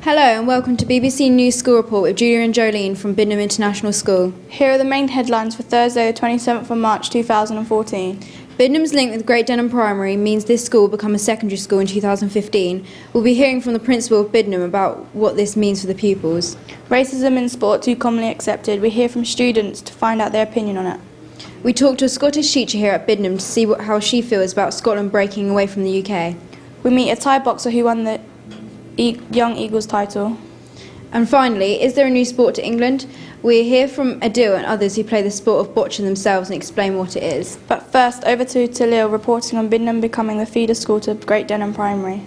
Hello and welcome to BBC News School Report with Julia and Jolene from Bidnam International School. Here are the main headlines for Thursday the 27th of March 2014. Bidnam's link with Great Denham Primary means this school will become a secondary school in 2015. We'll be hearing from the principal of Bidnam about what this means for the pupils. Racism in sport too commonly accepted. We hear from students to find out their opinion on it. We talked to a Scottish teacher here at Bidnam to see how she feels about Scotland breaking away from the UK. We meet a Thai boxer who won the Young Eagles title. And finally, is there a new sport to England? We hear from Adil and others who play the sport of boccia themselves and explain what it is. But first, over to Talil reporting on Bidnam becoming the feeder school to Great Denham Primary.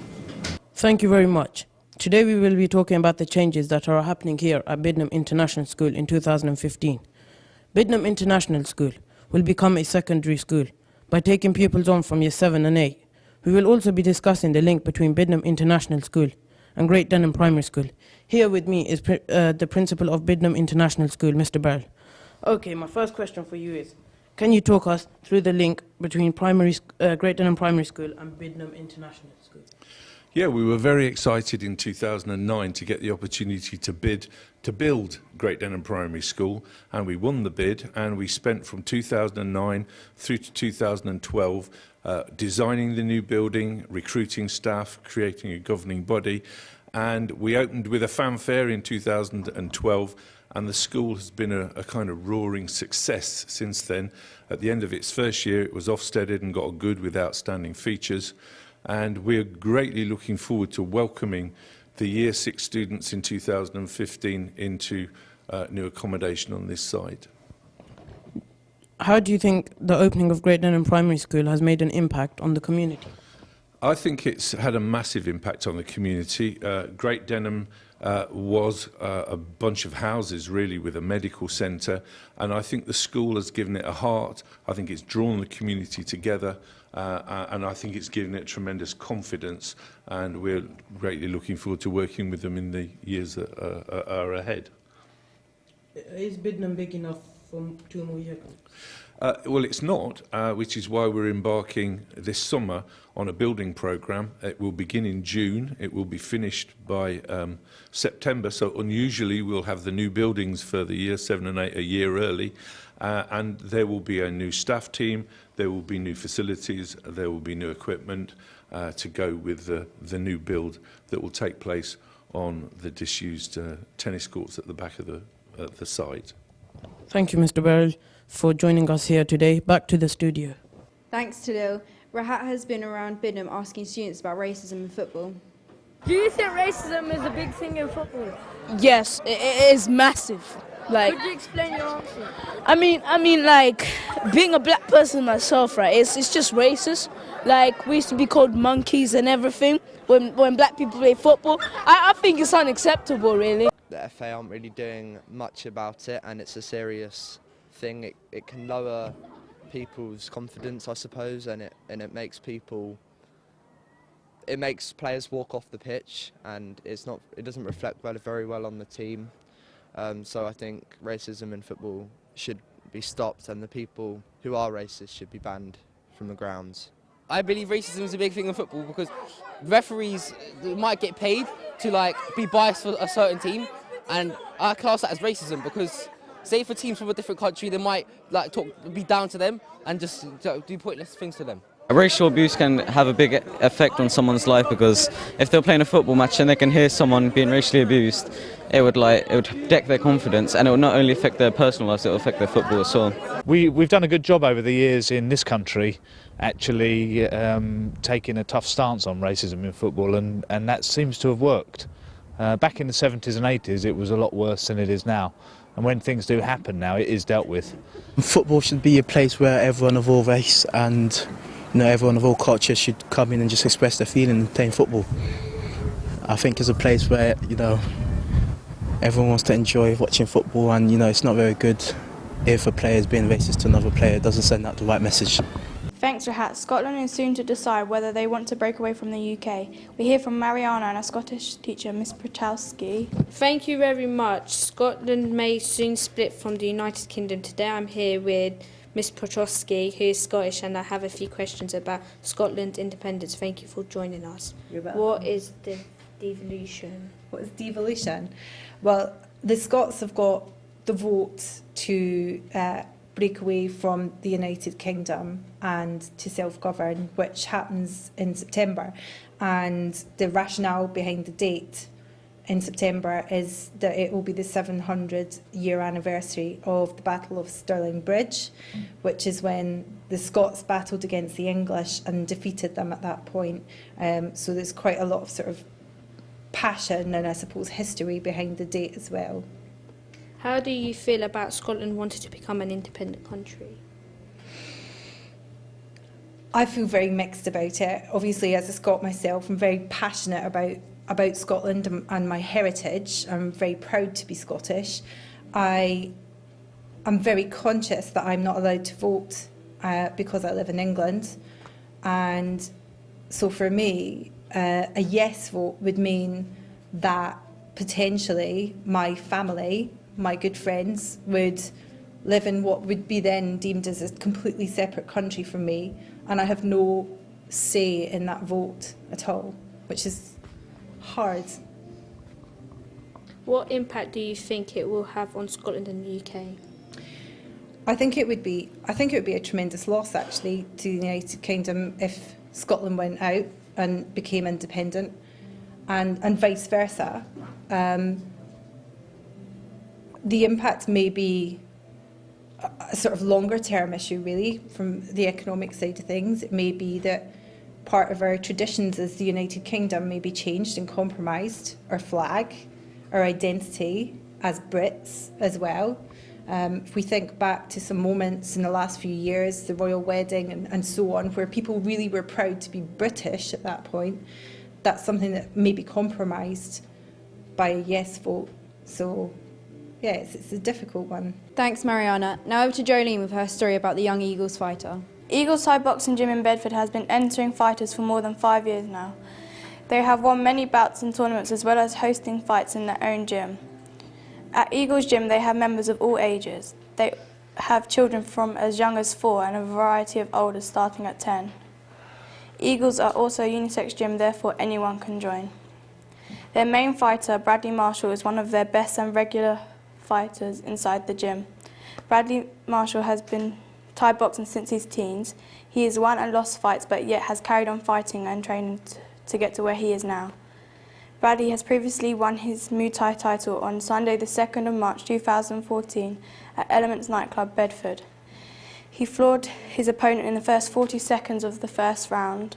Thank you very much. Today we will be talking about the changes that are happening here at Bidnam International School in 2015. Bidnam International School will become a secondary school by taking pupils on from Year 7 and 8. We will also be discussing the link between Bidnam International School and Great Denham Primary School. Here with me is the principal of Bidnam International School, Mr. Beryl. Okay, my first question for you is, can you talk us through the link between Great Denham Primary School and Bidnam International School? Yeah, we were very excited in 2009 to get the opportunity to bid to build Great Denham Primary School, and we won the bid, and we spent from 2009 through to 2012 designing the new building, recruiting staff, creating a governing body, and we opened with a fanfare in 2012, and the school has been a kind of roaring success since then. At the end of its first year, it was Ofsteded and got a good with outstanding features, and we're greatly looking forward to welcoming the Year 6 students in 2015 into new accommodation on this site. How do you think the opening of Great Denham Primary School has made an impact on the community? I think it's had a massive impact on the community. Great Denham was a bunch of houses really with a medical centre, and I think the school has given it a heart. I think it's drawn the community together, and I think it's given it tremendous confidence, and we're greatly looking forward to working with them in the years that are ahead. Is Bidnam big enough for 2 more years? Well, it's not, which is why we're embarking this summer on a building programme. It will begin in June. It will be finished by September. So unusually, we'll have the new buildings for the Year 7 and 8 a year early. And there will be a new staff team. There will be new facilities. There will be new equipment to go with the new build that will take place on the disused tennis courts at the back of the site. Thank you, Mr. Beryl, for joining us here today. Back to the studio. Thanks, Talil. Rahat has been around Bidnam asking students about racism in football. Do you think racism is a big thing in football? Yes, it is massive. Like, Could you explain your answer? I mean, like, being a black person myself, right? It's just racist. Like, we used to be called monkeys and everything when black people play football. I think it's unacceptable, really. The FA aren't really doing much about it, and it's a serious thing. It can lower people's confidence, I suppose, and it makes players walk off the pitch, and it doesn't reflect very well on the team. So I think racism in football should be stopped, and the people who are racist should be banned from the grounds. I believe racism is a big thing in football because referees might get paid to be biased for a certain team, and I class that as racism because, say, for teams from a different country, they might be down to them and just do pointless things to them. Racial abuse can have a big effect on someone's life because if they're playing a football match and they can hear someone being racially abused, it would deck their confidence, and it will not only affect their personal lives, it will affect their football as well. We've done a good job over the years in this country actually taking a tough stance on racism in football, and that seems to have worked. Back in the 70s and 80s it was a lot worse than it is now, and when things do happen now it is dealt with. Football should be a place where everyone of all race and everyone of all cultures should come in and just express their feeling playing football. I think it's a place where everyone wants to enjoy watching football, and it's not very good if a player is being racist to another player. It doesn't send out the right message. Thanks, Rahat. Scotland is soon to decide whether they want to break away from the UK. We hear from Mariana and a Scottish teacher, Miss Protowski. Thank you very much. Scotland may soon split from the United Kingdom. Today I'm here with Miss Protowski, who is Scottish, and I have a few questions about Scotland's independence. Thank you for joining us. You're welcome. What is the Devolution. What is devolution? Well, the Scots have got the vote to break away from the United Kingdom and to self-govern, which happens in September. And the rationale behind the date in September is that it will be the 700-year anniversary of the Battle of Stirling Bridge, which is when the Scots battled against the English and defeated them at that point. So there's quite a lot of sort of passion and, I suppose, history behind the date as well. How do you feel about Scotland wanting to become an independent country? I feel very mixed about it. Obviously, as a Scot myself, I'm very passionate about Scotland and my heritage. I'm very proud to be Scottish. I'm very conscious that I'm not allowed to vote because I live in England. And so for me, a yes vote would mean that potentially my family, my good friends, would live in what would be then deemed as a completely separate country from me, and I have no say in that vote at all, which is hard. What impact do you think it will have on Scotland and the UK? I think it would be a tremendous loss actually to the United Kingdom if Scotland went out and became independent, and vice versa. The impact may be a sort of longer term issue really from the economic side of things. It may be that part of our traditions as the United Kingdom may be changed and compromised, our flag, our identity as Brits as well. If we think back to some moments in the last few years, the royal wedding and so on, where people really were proud to be British at that point, that's something that may be compromised by a yes vote. So yeah, it's a difficult one. Thanks, Mariana. Now over to Jolene with her story about the young Eagles fighter. Eagles Thai Boxing Gym in Bedford has been entering fighters for more than 5 years now. They have won many bouts in tournaments as well as hosting fights in their own gym. At Eagles Gym they have members of all ages. They have children from as young as 4 and a variety of older starting at 10. Eagles are also a unisex gym, therefore anyone can join. Their main fighter, Bradley Marshall, is one of their best and regular fighters inside the gym. Bradley Marshall has been Thai boxing since his teens. He has won and lost fights but yet has carried on fighting and training to get to where he is now. Bradley has previously won his Muay Thai title on Sunday the 2nd of March 2014 at Elements Nightclub, Bedford. He floored his opponent in the first 40 seconds of the first round.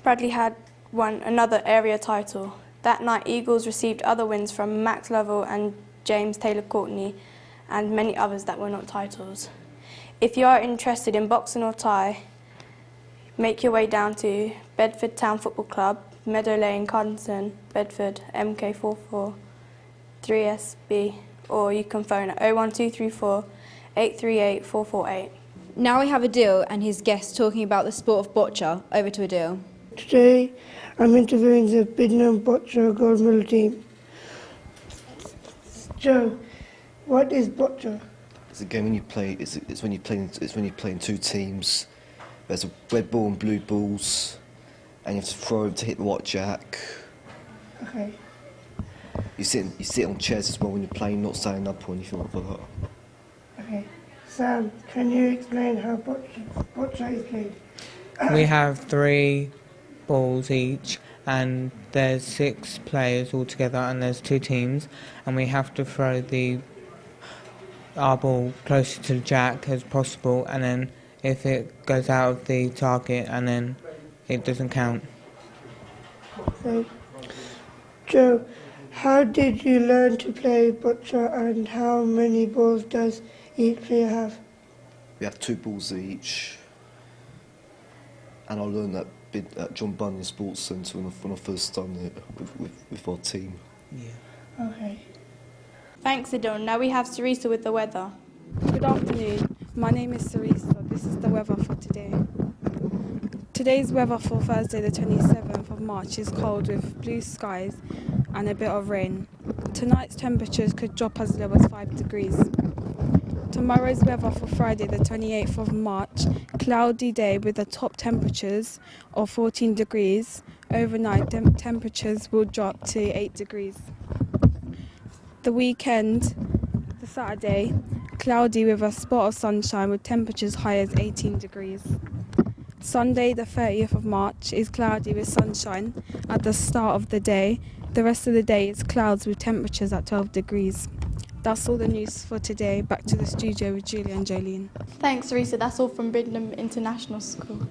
Bradley had won another area title. That night Eagles received other wins from Max Lovell and James Taylor Courtney and many others that were not titles. If you are interested in boxing or Thai, make your way down to Bedford Town Football Club, Meadow Lane, Cardington, Bedford, MK44 3SB, or you can phone at 01234 838 448. Now we have Adil and his guest talking about the sport of boccia. Over to Adil. Today I'm interviewing the Bidnam Boccia gold medal team. Joe, what is boccia? It's a game when you play. It's when you play in two teams. There's a red ball and blue balls, and you have to throw them to hit the white jack. Okay. You sit on chairs as well when you're playing, not standing up or anything like that. Okay. Sam, can you explain how boccia is played? We have 3 balls each, and there's 6 players altogether, and there's 2 teams, and we have to throw our ball closer to the jack as possible, and then if it goes out of the target, and then it doesn't count. So, Joe, how did you learn to play boccia, and how many balls does each player have? We have 2 balls each, and I learned that bit at John Bunyan Sports Centre when I first done it with our team. Yeah. Okay. Thanks, Adil. Now we have Sarisa with the weather. Good afternoon. My name is Sarisa. This is the weather for today. Today's weather for Thursday the 27th of March is cold with blue skies and a bit of rain. Tonight's temperatures could drop as low as 5 degrees. Tomorrow's weather for Friday the 28th of March cloudy day with the top temperatures of 14 degrees. Overnight, temperatures will drop to 8 degrees. The weekend, the Saturday, cloudy with a spot of sunshine with temperatures high as 18 degrees. Sunday, the 30th of March, is cloudy with sunshine at the start of the day. The rest of the day is clouds with temperatures at 12 degrees. That's all the news for today. Back to the studio with Julia and Jolene. Thanks, Risa. That's all from Bidnam International School.